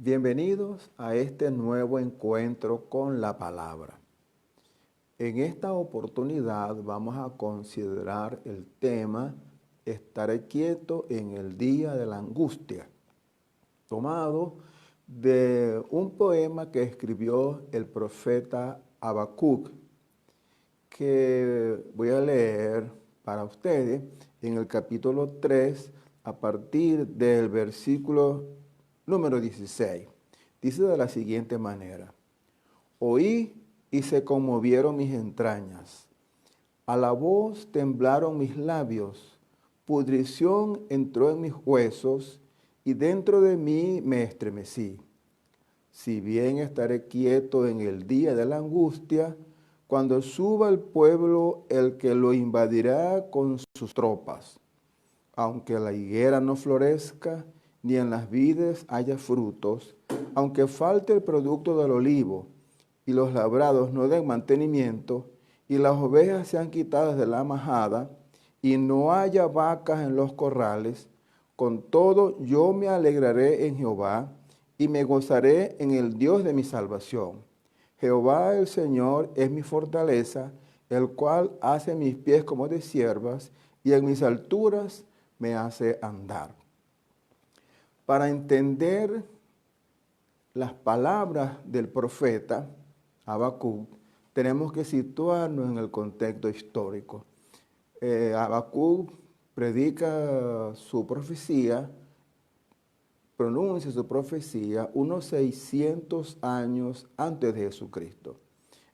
Bienvenidos a este nuevo encuentro con la palabra. En esta oportunidad vamos a considerar el tema Estaré quieto en el día de la angustia, tomado de un poema que escribió el profeta Habacuc, que voy a leer para ustedes en el capítulo 3 a partir del versículo número 16. Dice de la siguiente manera: Oí y se conmovieron mis entrañas, a la voz temblaron mis labios, pudrición entró en mis huesos y dentro de mí me estremecí. Si bien estaré quieto en el día de la angustia, cuando suba el pueblo el que lo invadirá con sus tropas. Aunque la higuera no florezca, ni en las vides haya frutos, aunque falte el producto del olivo, y los labrados no den mantenimiento, y las ovejas sean quitadas de la majada, y no haya vacas en los corrales, con todo yo me alegraré en Jehová, y me gozaré en el Dios de mi salvación. Jehová el Señor es mi fortaleza, el cual hace mis pies como de ciervas, y en mis alturas me hace andar. Para entender las palabras del profeta Habacuc, tenemos que situarnos en el contexto histórico. Habacuc predica su profecía, pronuncia su profecía unos 600 años antes de Jesucristo.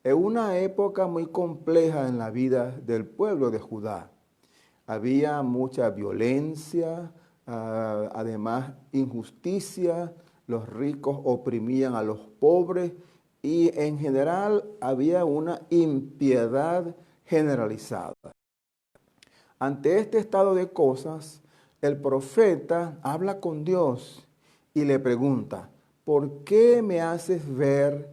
Es una época muy compleja en la vida del pueblo de Judá. Había mucha violencia, además injusticia, los ricos oprimían a los pobres y en general había una impiedad generalizada. Ante este estado de cosas, el profeta habla con Dios y le pregunta: ¿por qué me haces ver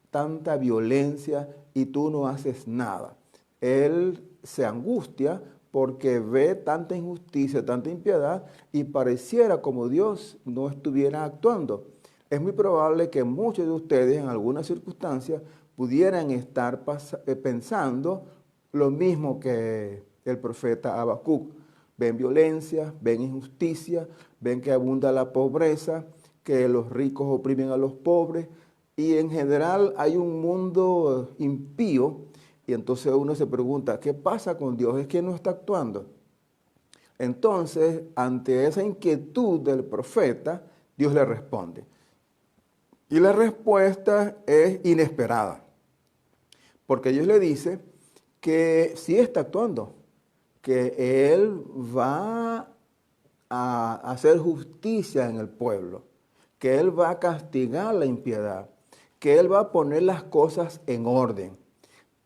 tanta violencia y tú no haces nada? Él se angustia porque ve tanta injusticia, tanta impiedad y pareciera como Dios no estuviera actuando. Es muy probable que muchos de ustedes en algunas circunstancias pudieran estar pensando lo mismo que el profeta Habacuc. Ven violencia, ven injusticia, ven que abunda la pobreza, que los ricos oprimen a los pobres y en general hay un mundo impío. Y entonces uno se pregunta, ¿qué pasa con Dios? ¿Es que no está actuando? Entonces, ante esa inquietud del profeta, Dios le responde. Y la respuesta es inesperada, porque Dios le dice que sí está actuando, que Él va a hacer justicia en el pueblo, que Él va a castigar la impiedad, que Él va a poner las cosas en orden,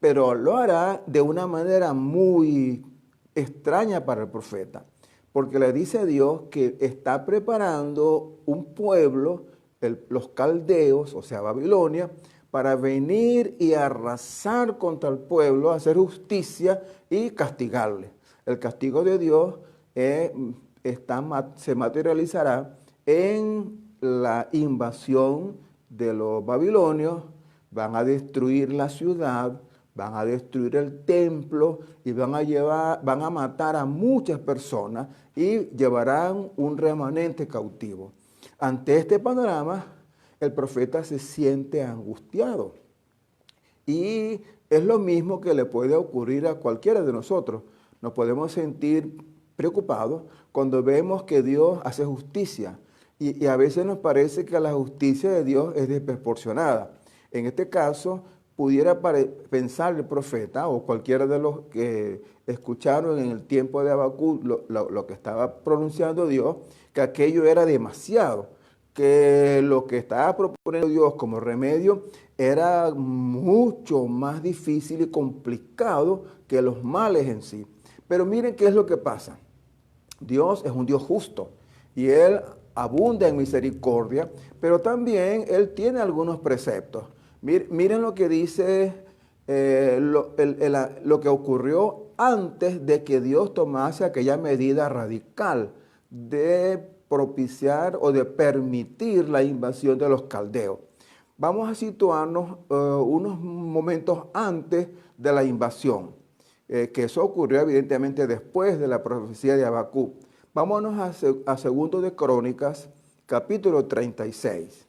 pero lo hará de una manera muy extraña para el profeta, porque le dice a Dios que está preparando un pueblo, los caldeos, o sea, Babilonia, para venir y arrasar contra el pueblo, hacer justicia y castigarle. El castigo de Dios se materializará en la invasión de los babilonios. Van a destruir la ciudad, van a destruir el templo y van a matar a muchas personas y llevarán un remanente cautivo. Ante este panorama, el profeta se siente angustiado. Y es lo mismo que le puede ocurrir a cualquiera de nosotros. Nos podemos sentir preocupados cuando vemos que Dios hace justicia. Y a veces nos parece que la justicia de Dios es desproporcionada. En este caso, pudiera pensar el profeta o cualquiera de los que escucharon en el tiempo de Habacuc lo que estaba pronunciando Dios, que aquello era demasiado, que lo que estaba proponiendo Dios como remedio era mucho más difícil y complicado que los males en sí. Pero miren qué es lo que pasa. Dios es un Dios justo y Él abunda en misericordia, pero también Él tiene algunos preceptos. Miren lo que dice lo que ocurrió antes de que Dios tomase aquella medida radical de propiciar o de permitir la invasión de los caldeos. Vamos a situarnos unos momentos antes de la invasión, que eso ocurrió evidentemente después de la profecía de Habacuc. Vámonos a Segundo de Crónicas, capítulo 36.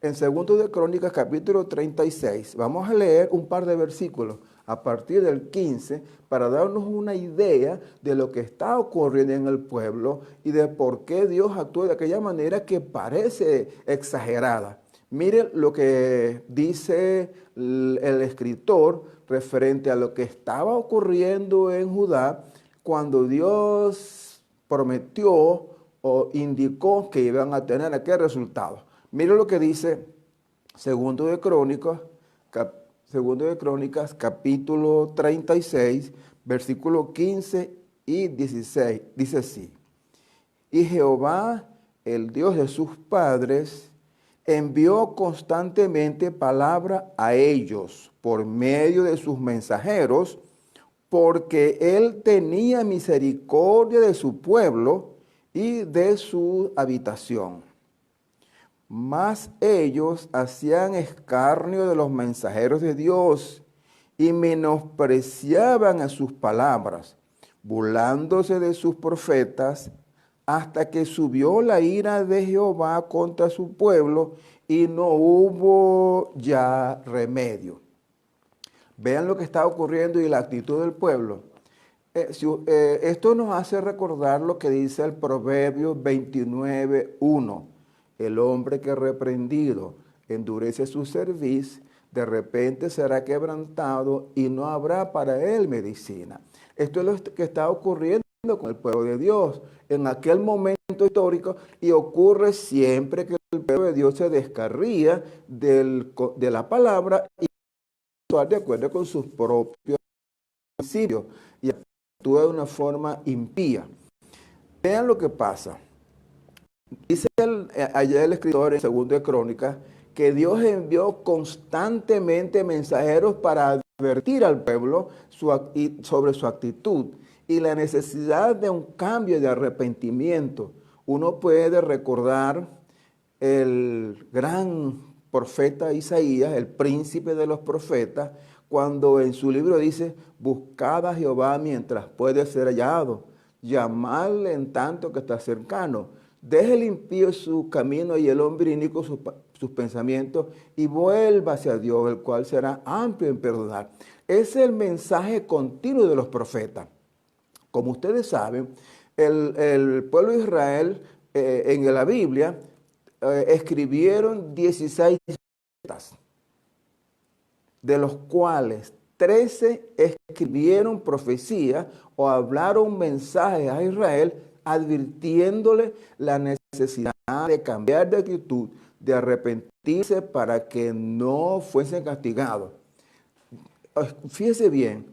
En Segundo de Crónicas, capítulo 36, vamos a leer un par de versículos a partir del 15 para darnos una idea de lo que está ocurriendo en el pueblo y de por qué Dios actúa de aquella manera que parece exagerada. Miren lo que dice el escritor referente a lo que estaba ocurriendo en Judá cuando Dios prometió o indicó que iban a tener aquel resultado. Miren lo que dice Segundo de Crónicas, capítulo 36, versículos 15 y 16. Dice así: y Jehová, el Dios de sus padres, envió constantemente palabra a ellos por medio de sus mensajeros, porque él tenía misericordia de su pueblo y de su habitación. Mas ellos hacían escarnio de los mensajeros de Dios y menospreciaban a sus palabras, burlándose de sus profetas, hasta que subió la ira de Jehová contra su pueblo y no hubo ya remedio. Vean lo que está ocurriendo y la actitud del pueblo. Esto nos hace recordar lo que dice el Proverbio 29:1. El hombre que reprendido endurece su cerviz, de repente será quebrantado y no habrá para él medicina. Esto es lo que está ocurriendo con el pueblo de Dios en aquel momento histórico, y ocurre siempre que el pueblo de Dios se descarría de la palabra y actuar de acuerdo con sus propios principios y actúa de una forma impía. Vean lo que pasa. Dice allá el escritor en Segundo de Crónicas que Dios envió constantemente mensajeros para advertir al pueblo sobre su actitud y la necesidad de un cambio de arrepentimiento. Uno puede recordar el gran profeta Isaías, el príncipe de los profetas, cuando en su libro dice: buscad a Jehová mientras puede ser hallado, llamadle en tanto que está cercano. Deje el impío su camino y el hombre inicuo sus pensamientos, y vuelva hacia Dios, el cual será amplio en perdonar. Ese es el mensaje continuo de los profetas. Como ustedes saben, el pueblo de Israel en la Biblia escribieron 16 profetas, de los cuales 13 escribieron profecías o hablaron mensajes a Israel advirtiéndole la necesidad de cambiar de actitud, de arrepentirse para que no fuesen castigados. Fíjese bien,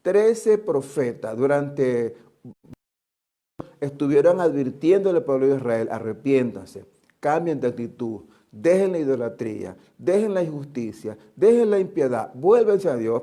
13 profetas estuvieron advirtiéndole al pueblo de Israel: arrepiéntanse, cambien de actitud, dejen la idolatría, dejen la injusticia, dejen la impiedad, vuélvense a Dios.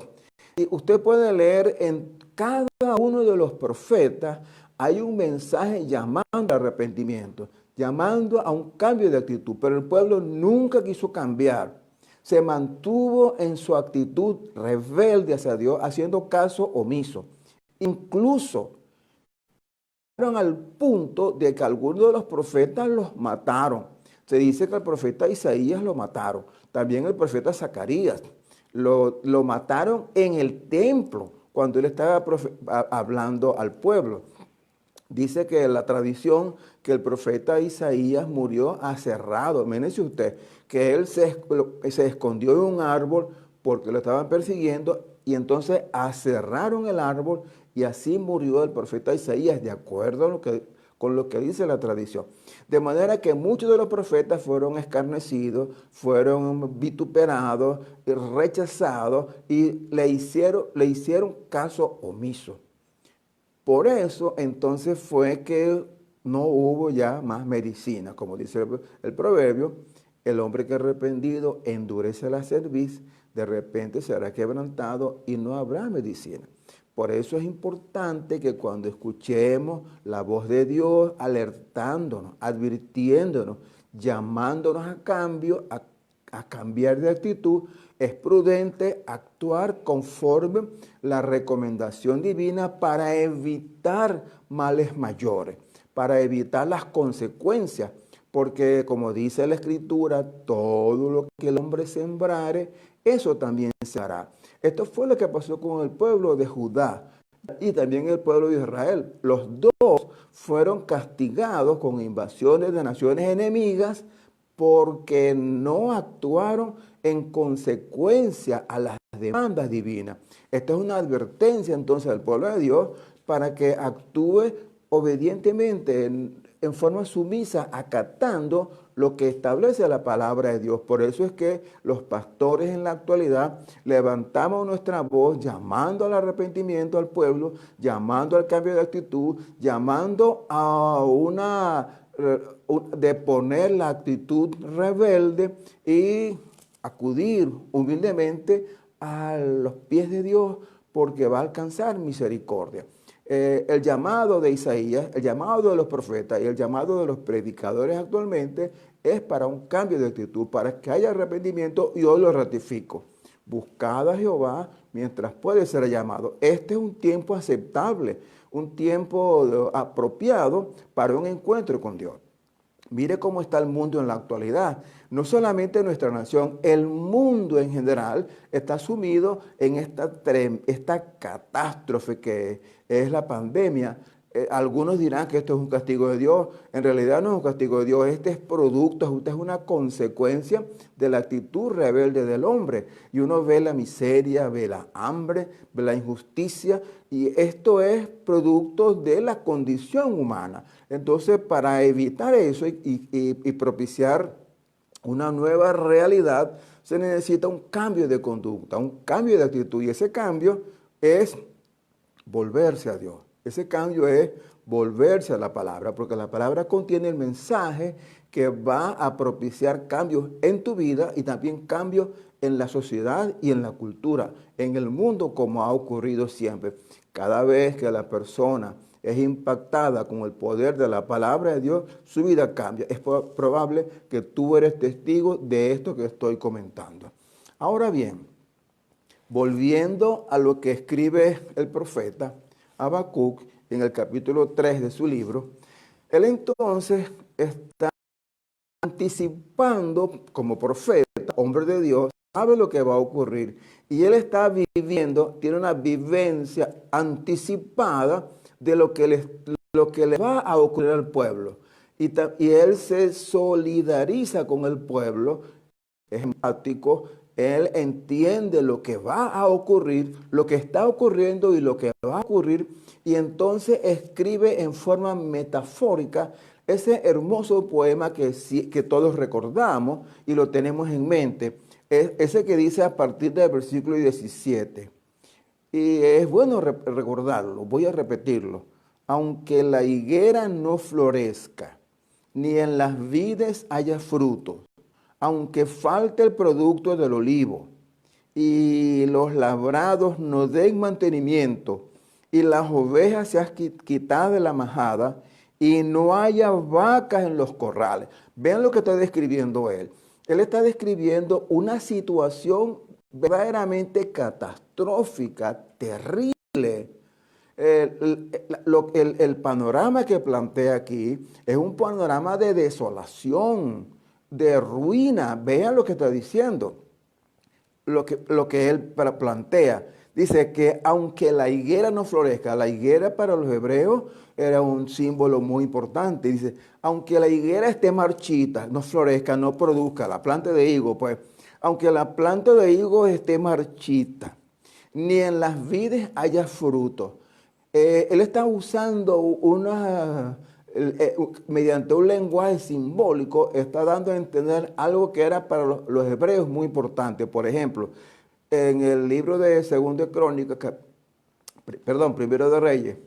Y usted puede leer en cada uno de los profetas, hay un mensaje llamando al arrepentimiento, llamando a un cambio de actitud, pero el pueblo nunca quiso cambiar. Se mantuvo en su actitud rebelde hacia Dios, haciendo caso omiso. Incluso al punto de que algunos de los profetas los mataron. Se dice que el profeta Isaías lo mataron, también el profeta Zacarías. Lo mataron en el templo cuando él estaba hablando al pueblo. Dice que la tradición que el profeta Isaías murió aserrado. Imagínense usted que él se escondió en un árbol porque lo estaban persiguiendo, y entonces aserraron el árbol y así murió el profeta Isaías, de acuerdo con lo que dice la tradición. De manera que muchos de los profetas fueron escarnecidos, fueron vituperados, rechazados y le hicieron caso omiso. Por eso entonces fue que no hubo ya más medicina. Como dice el proverbio: el hombre que arrepentido endurece la cerviz, de repente será quebrantado y no habrá medicina. Por eso es importante que cuando escuchemos la voz de Dios alertándonos, advirtiéndonos, llamándonos a cambio, a cambiar de actitud, es prudente actuar conforme la recomendación divina para evitar males mayores, para evitar las consecuencias. Porque como dice la Escritura, todo lo que el hombre sembrare, eso también se hará. Esto fue lo que pasó con el pueblo de Judá y también el pueblo de Israel. Los dos fueron castigados con invasiones de naciones enemigas porque no actuaron en consecuencia a las demandas divinas. Esta es una advertencia entonces al pueblo de Dios para que actúe obedientemente en forma sumisa, acatando lo que establece la palabra de Dios. Por eso es que los pastores en la actualidad levantamos nuestra voz llamando al arrepentimiento al pueblo, llamando al cambio de actitud, llamando a de poner la actitud rebelde y acudir humildemente a los pies de Dios porque va a alcanzar misericordia. El llamado de Isaías, el llamado de los profetas y el llamado de los predicadores actualmente es para un cambio de actitud, para que haya arrepentimiento, y hoy lo ratifico. Buscad a Jehová mientras puede ser llamado. Este es un tiempo aceptable, un tiempo apropiado para un encuentro con Dios. Mire cómo está el mundo en la actualidad. No solamente nuestra nación, el mundo en general está sumido en esta catástrofe que es la pandemia. Algunos dirán que esto es un castigo de Dios. En realidad no es un castigo de Dios. Este es producto, esta es una consecuencia de la actitud rebelde del hombre. Y uno ve la miseria, ve la hambre, ve la injusticia. Y esto es producto de la condición humana. Entonces, para evitar eso y propiciar una nueva realidad, se necesita un cambio de conducta, un cambio de actitud. Y ese cambio es volverse a Dios. Ese cambio es volverse a la palabra, porque la palabra contiene el mensaje que va a propiciar cambios en tu vida y también cambios en la sociedad y en la cultura, en el mundo, como ha ocurrido siempre. Cada vez que la persona es impactada con el poder de la palabra de Dios, su vida cambia. Es probable que tú eres testigo de esto que estoy comentando. Ahora bien, volviendo a lo que escribe el profeta Habacuc en el capítulo 3 de su libro, él entonces está anticipando como profeta, hombre de Dios, sabe lo que va a ocurrir. Y él está viviendo, tiene una vivencia anticipada de lo que le va a ocurrir al pueblo. Y él se solidariza con el pueblo, es empático, él entiende lo que va a ocurrir, lo que está ocurriendo y lo que va a ocurrir, y entonces escribe en forma metafórica ese hermoso poema que todos recordamos y lo tenemos en mente, es ese que dice a partir del versículo 17. Y es bueno recordarlo, voy a repetirlo. Aunque la higuera no florezca, ni en las vides haya frutos, aunque falte el producto del olivo, y los labrados no den mantenimiento, y las ovejas sean quitadas de la majada, y no haya vacas en los corrales. Vean lo que está describiendo él. Él está describiendo una situación verdaderamente catastrófica, terrible. El panorama que plantea aquí es un panorama de desolación, de ruina. Vean lo que está diciendo, lo que él plantea. Dice que aunque la higuera no florezca, la higuera para los hebreos era un símbolo muy importante. Dice, aunque la higuera esté marchita, no florezca, no produzca, la planta de higo, pues, aunque la planta de higo esté marchita, ni en las vides haya fruto. Él está usando mediante un lenguaje simbólico, está dando a entender algo que era para los hebreos muy importante. Por ejemplo, en el libro de Segunda de Crónicas, Primero de Reyes,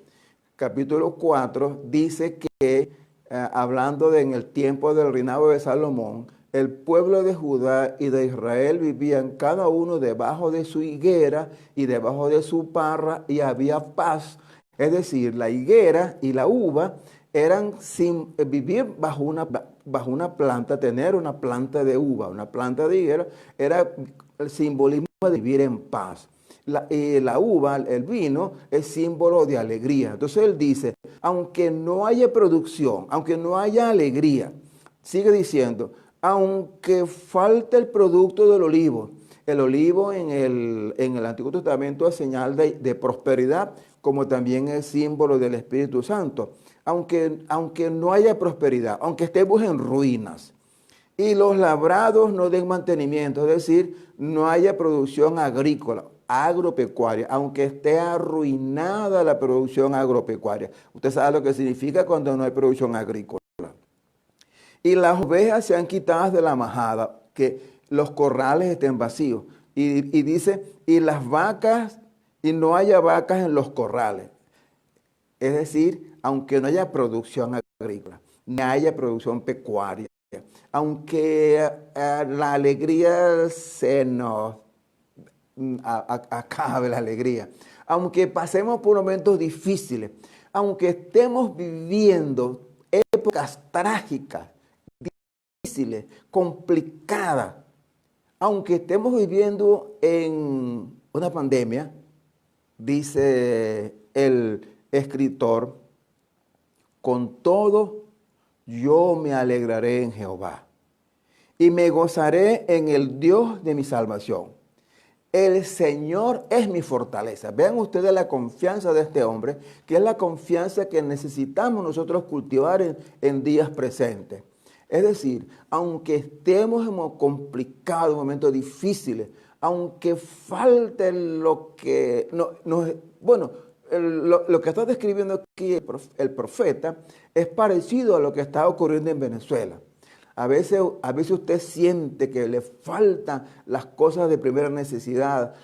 capítulo 4, dice que, hablando en el tiempo del reinado de Salomón, el pueblo de Judá y de Israel vivían cada uno debajo de su higuera y debajo de su parra y había paz. Es decir, la higuera y la uva eran sin vivir bajo una planta, tener una planta de uva, una planta de higuera, era el simbolismo de vivir en paz. La uva, el vino, es símbolo de alegría. Entonces él dice, aunque no haya producción, aunque no haya alegría, sigue diciendo, aunque falte el producto del olivo, el olivo en el Antiguo Testamento es señal de prosperidad, como también es símbolo del Espíritu Santo. Aunque no haya prosperidad, aunque estemos en ruinas, y los labrados no den mantenimiento, es decir, no haya producción agrícola, agropecuaria, aunque esté arruinada la producción agropecuaria. Usted sabe lo que significa cuando no hay producción agrícola. Y las ovejas sean quitadas de la majada, que los corrales estén vacíos. Y dice, y las vacas, y no haya vacas en los corrales. Es decir, aunque no haya producción agrícola, ni haya producción pecuaria, aunque la alegría se nos acabe la alegría, aunque pasemos por momentos difíciles, aunque estemos viviendo épocas trágicas, difíciles, complicadas, aunque estemos viviendo en una pandemia, dice el escritor, con todo yo me alegraré en Jehová y me gozaré en el Dios de mi salvación. El Señor es mi fortaleza. Vean ustedes la confianza de este hombre, que es la confianza que necesitamos nosotros cultivar en días presentes. Es decir, aunque estemos en complicados, momentos difíciles, aunque falte lo que lo que está describiendo aquí el profeta es parecido a lo que está ocurriendo en Venezuela. A veces usted siente que le faltan las cosas de primera necesidad,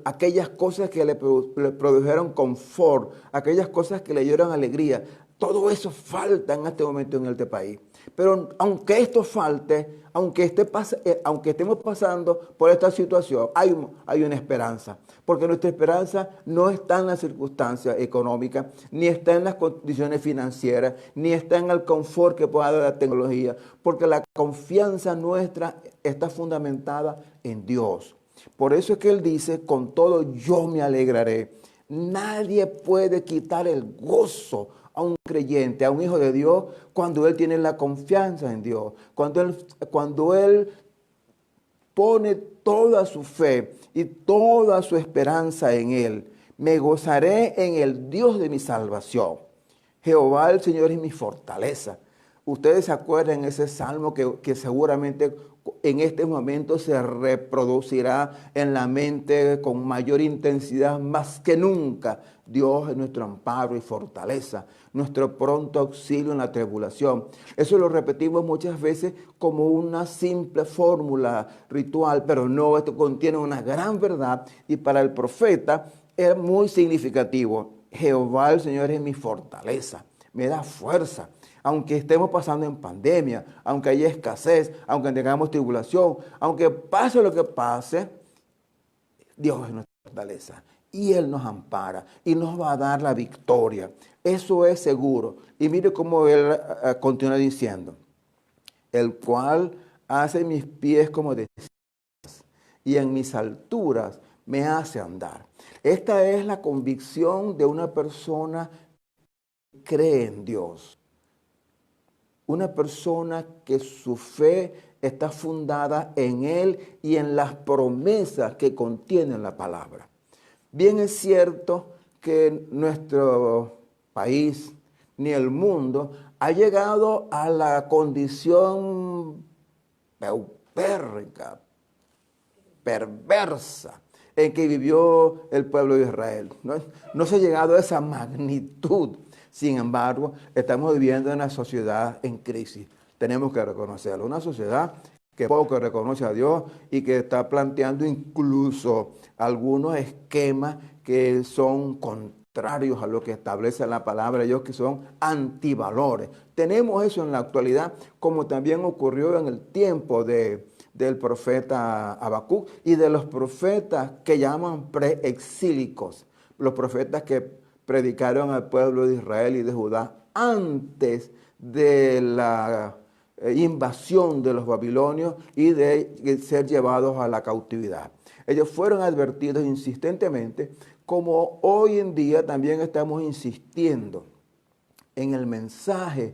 aquellas cosas que le produjeron confort, aquellas cosas que le dieron alegría. Todo eso falta en este momento en este país. Pero aunque esto falte, aunque estemos pasando por esta situación, hay una esperanza. Porque nuestra esperanza no está en las circunstancias económicas, ni está en las condiciones financieras, ni está en el confort que pueda dar la tecnología. Porque la confianza nuestra está fundamentada en Dios. Por eso es que Él dice, con todo yo me alegraré. Nadie puede quitar el gozo a un creyente, a un hijo de Dios, cuando él tiene la confianza en Dios, cuando él pone toda su fe y toda su esperanza en Él. Me gozaré en el Dios de mi salvación. Jehová el Señor es mi fortaleza. Ustedes se acuerdan ese salmo que seguramente en este momento se reproducirá en la mente con mayor intensidad más que nunca. Dios es nuestro amparo y fortaleza, nuestro pronto auxilio en la tribulación. Eso lo repetimos muchas veces como una simple fórmula ritual, pero no, esto contiene una gran verdad y para el profeta es muy significativo. Jehová el Señor es mi fortaleza, me da fuerza. Aunque estemos pasando en pandemia, aunque haya escasez, aunque tengamos tribulación, aunque pase lo que pase, Dios es nuestra fortaleza y Él nos ampara y nos va a dar la victoria. Eso es seguro. Y mire cómo Él continúa diciendo, el cual hace mis pies como de y en mis alturas me hace andar. Esta es la convicción de una persona que cree en Dios. Una persona que su fe está fundada en Él y en las promesas que contiene la palabra. Bien es cierto que nuestro país ni el mundo ha llegado a la condición paupérrica, perversa en que vivió el pueblo de Israel. No se ha llegado a esa magnitud. Sin embargo, estamos viviendo en una sociedad en crisis. Tenemos que reconocerlo. Una sociedad que poco reconoce a Dios y que está planteando incluso algunos esquemas que son contrarios a lo que establece la palabra de Dios, que son antivalores. Tenemos eso en la actualidad, como también ocurrió en el tiempo del profeta Habacuc y de los profetas que llaman preexílicos, los profetas que predicaron al pueblo de Israel y de Judá antes de la invasión de los babilonios y de ser llevados a la cautividad. Ellos fueron advertidos insistentemente, como hoy en día también estamos insistiendo en el mensaje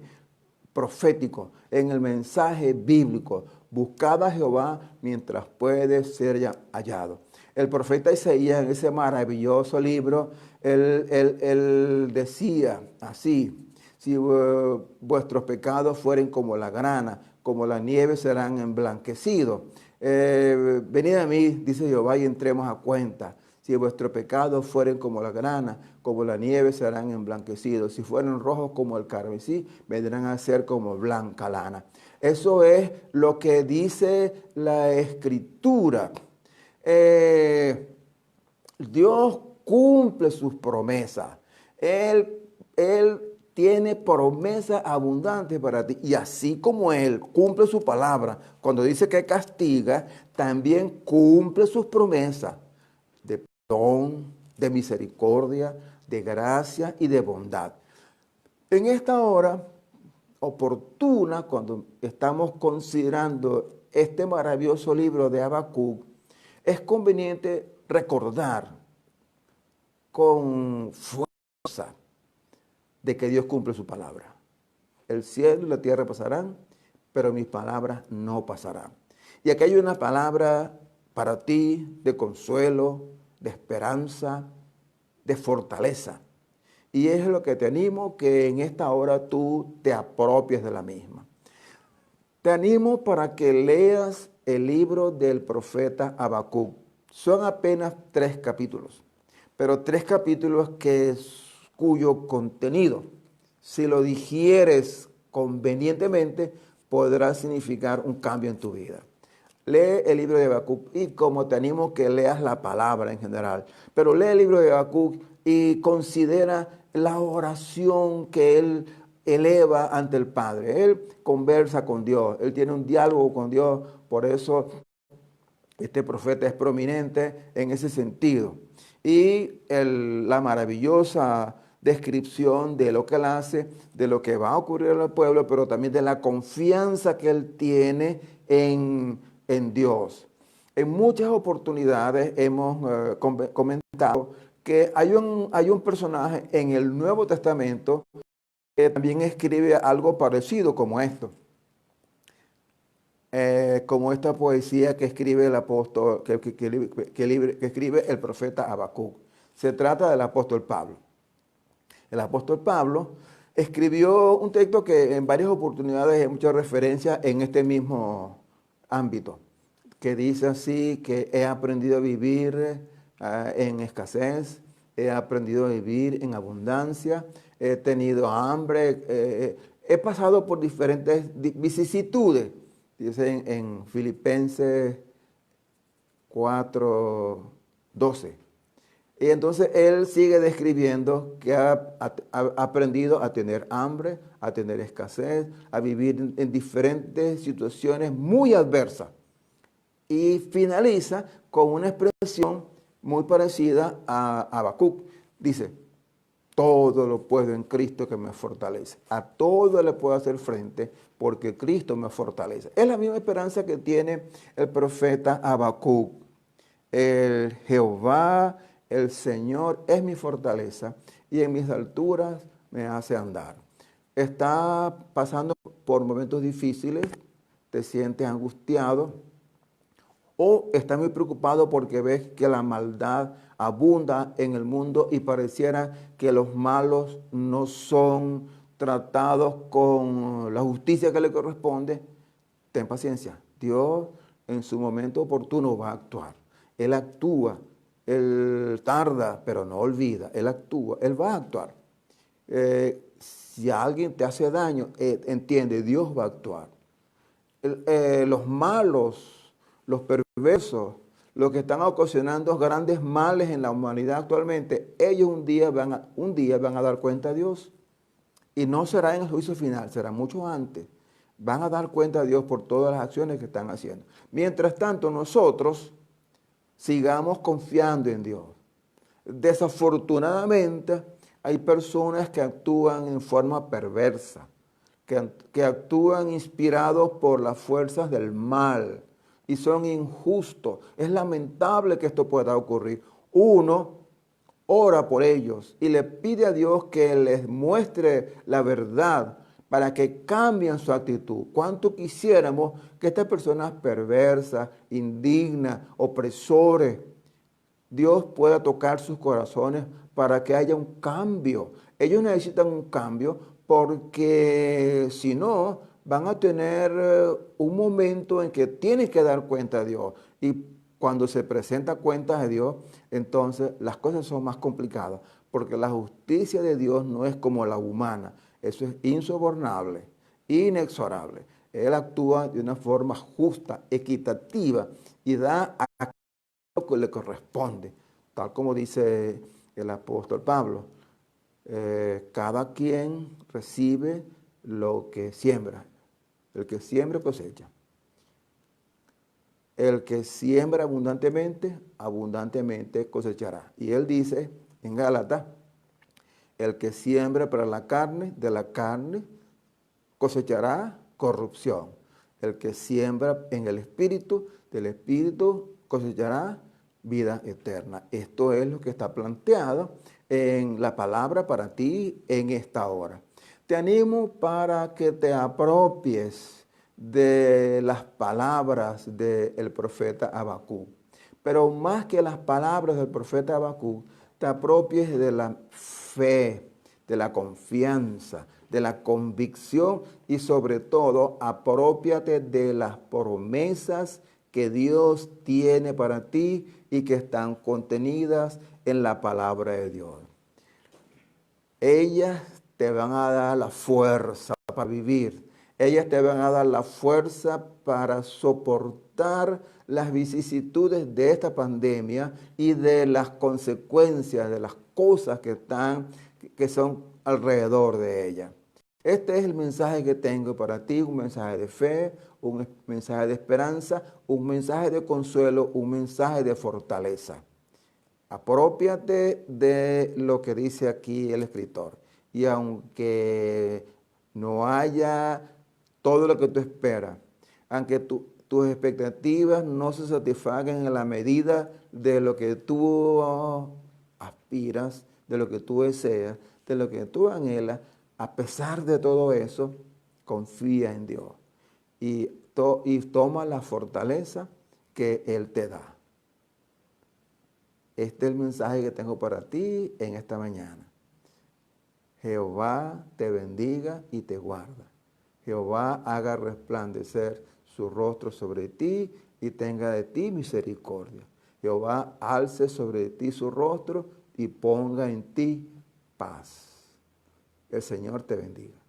profético, en el mensaje bíblico. Buscad a Jehová mientras puede ser hallado. El profeta Isaías, en ese maravilloso libro, él decía así: si vuestros pecados fueren como la grana, como la nieve serán emblanquecidos. Venid a mí, dice Jehová, y entremos a cuenta. Si vuestros pecados fueren como la grana, como la nieve serán emblanquecidos. Si fueren rojos como el carmesí, vendrán a ser como blanca lana. Eso es lo que dice la Escritura. Dios cumple sus promesas. Él tiene promesas abundantes para ti. Y así como Él cumple su palabra, cuando dice que castiga, también cumple sus promesas de perdón, de misericordia, de gracia y de bondad. En esta hora oportuna, cuando estamos considerando este maravilloso libro de Habacuc, es conveniente recordar con fuerza de que Dios cumple su palabra. El cielo y la tierra pasarán, pero mis palabras no pasarán. Y aquí hay una palabra para ti de consuelo, de esperanza, de fortaleza. Y es lo que te animo, que en esta hora tú te apropies de la misma. Te animo para que leas el libro del profeta Habacuc. Son apenas 3 capítulos, pero 3 capítulos cuyo contenido, si lo digieres convenientemente, podrá significar un cambio en tu vida. Lee el libro de Habacuc y como te animo que leas la palabra en general, pero lee el libro de Habacuc y considera la oración que él eleva ante el Padre. Él conversa con Dios, él tiene un diálogo con Dios, por eso este profeta es prominente en ese sentido. Y la maravillosa descripción de lo que él hace, de lo que va a ocurrir en el pueblo, pero también de la confianza que él tiene en Dios. En muchas oportunidades hemos comentado que hay un personaje en el Nuevo Testamento que también escribe algo parecido como esto. Como esta poesía que escribe el apóstol, que escribe el profeta Habacuc. Se trata del apóstol Pablo. El apóstol Pablo escribió un texto que en varias oportunidades hay mucha referencia en este mismo ámbito, que dice así, que he aprendido a vivir en escasez, he aprendido a vivir en abundancia, he tenido hambre, he pasado por diferentes vicisitudes. Dice en Filipenses 4:12. Y entonces él sigue describiendo que ha aprendido a tener hambre, a tener escasez, a vivir en diferentes situaciones muy adversas. Y finaliza con una expresión muy parecida a Habacuc. Dice: todo lo puedo en Cristo que me fortalece. A todo le puedo hacer frente porque Cristo me fortalece. Es la misma esperanza que tiene el profeta Habacuc. El Jehová, el Señor, es mi fortaleza y en mis alturas me hace andar. Está pasando por momentos difíciles, te sientes angustiado o estás muy preocupado porque ves que la maldad abunda en el mundo y pareciera que los malos no son tratados con la justicia que le corresponde. Ten paciencia. Dios en su momento oportuno va a actuar. Él actúa, Él tarda, pero no olvida. Él actúa, Él va a actuar. Si alguien te hace daño, entiende, Dios va a actuar. Los malos, los perversos, los que están ocasionando grandes males en la humanidad actualmente, ellos un día van a dar cuenta a Dios. Y no será en el juicio final, será mucho antes. Van a dar cuenta a Dios por todas las acciones que están haciendo. Mientras tanto, nosotros sigamos confiando en Dios. Desafortunadamente, hay personas que actúan en forma perversa, que actúan inspirados por las fuerzas del mal y son injustos. Es lamentable que esto pueda ocurrir. Uno ora por ellos y le pide a Dios que les muestre la verdad para que cambien su actitud. ¿Cuánto quisiéramos que estas personas perversas, indignas, opresores, Dios pueda tocar sus corazones para que haya un cambio? Ellos necesitan un cambio porque si no, van a tener un momento en que tienen que dar cuenta a Dios. Y cuando se presenta cuentas a Dios, entonces las cosas son más complicadas, porque la justicia de Dios no es como la humana. Eso es insobornable, inexorable. Él actúa de una forma justa, equitativa y da a lo que le corresponde, tal como dice el apóstol Pablo. Cada quien recibe lo que siembra. El que siembra cosecha. El que siembra abundantemente, abundantemente cosechará. Y él dice en Gálatas, el que siembra para la carne, de la carne cosechará corrupción. El que siembra en el Espíritu, del Espíritu cosechará vida eterna. Esto es lo que está planteado en la palabra para ti en esta hora. Te animo para que te apropies de las palabras del profeta Habacuc. Pero más que las palabras del profeta Habacuc, te apropies de la fe, de la confianza, de la convicción y sobre todo apropiate de las promesas que Dios tiene para ti y que están contenidas en la palabra de Dios. Ellas te van a dar la fuerza para vivir. Ellas te van a dar la fuerza para soportar las vicisitudes de esta pandemia y de las consecuencias de las cosas que son alrededor de ella. Este es el mensaje que tengo para ti, un mensaje de fe, un mensaje de esperanza, un mensaje de consuelo, un mensaje de fortaleza. Aprópiate de lo que dice aquí el escritor. Y aunque no haya todo lo que tú esperas, aunque tus expectativas no se satisfagan en la medida de lo que tú aspiras, de lo que tú deseas, de lo que tú anhelas, a pesar de todo eso, confía en Dios y toma la fortaleza que Él te da. Este es el mensaje que tengo para ti en esta mañana. Jehová te bendiga y te guarda. Jehová haga resplandecer su rostro sobre ti y tenga de ti misericordia. Jehová alce sobre ti su rostro y ponga en ti paz. El Señor te bendiga.